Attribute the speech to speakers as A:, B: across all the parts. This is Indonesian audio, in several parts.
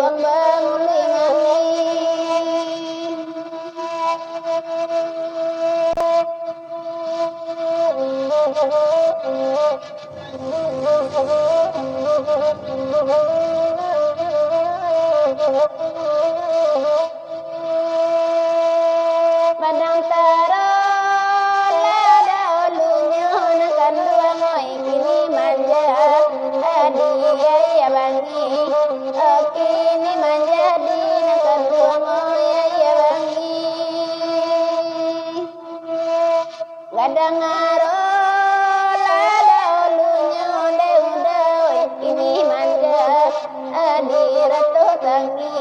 A: Oi Padang taruh lada ulunya nakan dua ngoi kini manja dia bangi kini manja di nakan dua ngoi ya bangi gadang aroh lada ulunya udah kini manja di ratu tangi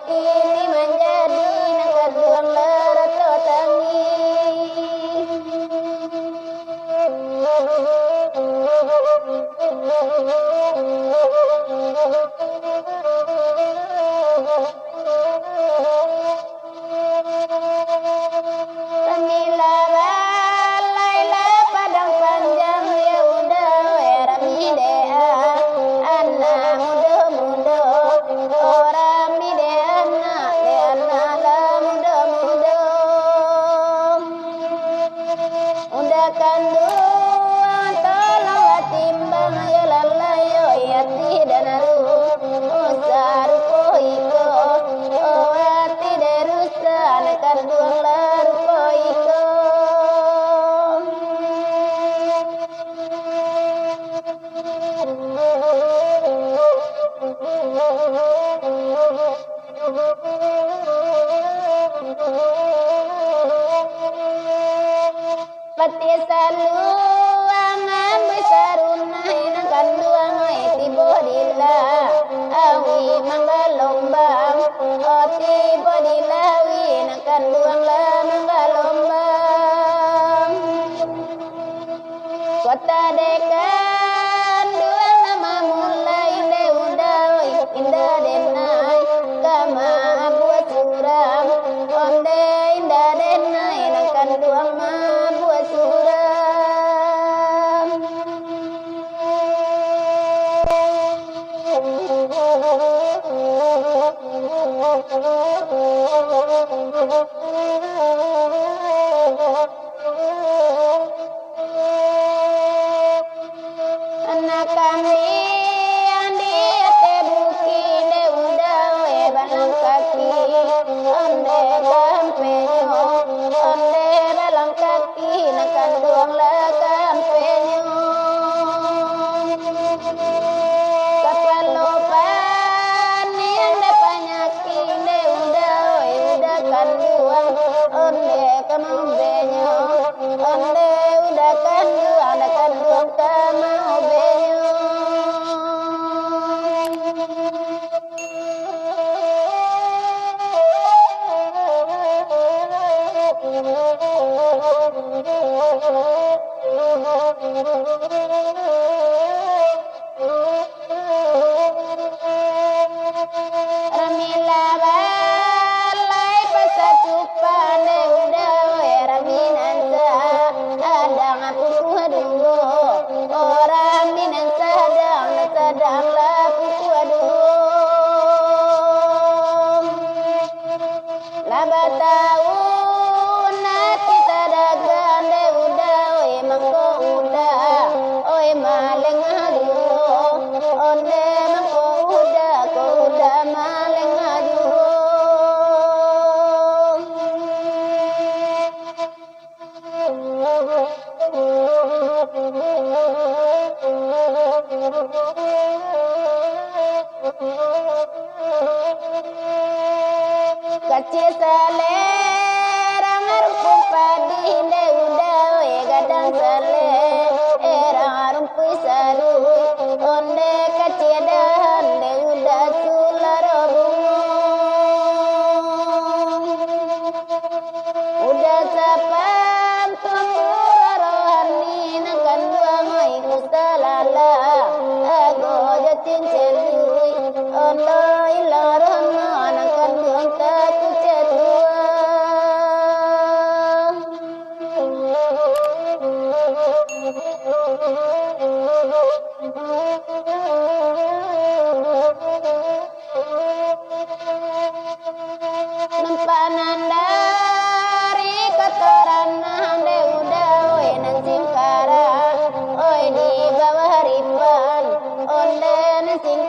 A: kini manja di nakan dua ratu tangi Ramila balailah padang panjang ya udah rami dea anak muda orang mide anak lah muda udah kandung tolong timbang ya lalayo ya tidak naru usaru poiko tidak rusak kandung laru poiko pati salu angan besarunah nakan dua ngai tibodila awi manggalombang tibodila awi nakan dua manggalombang kota dekan dua nama mulai udah indah denai kama buat suram onde indah denai nakan dua buat suram anak kami andi tebuki de udah balang kaki onde kampenyo onde balang kaki nakan duang la kampenyo kapan lopan yang de panyaki de udah kan duang onde kamambenyo onde udah kan duang kamambenyo Ramila balai pasacupan de udah raminansa adang aku dulu orang minansa sedang laku dulu laba tahun nanti tadagan de udah mangko udah maleng dulu onde mangko udah maleng dulu kecil selera ngarupung padi de udah gadang selera rumpi saru onde kecil dan de udah sularobung udah sapan tumpur rohani nakan dua ngai kusalala ago jatin celui ondo ilarona nakan dua taku cetua Nempanan dari kotoran de udah nan singkara oi di bawah ripan onde nan sing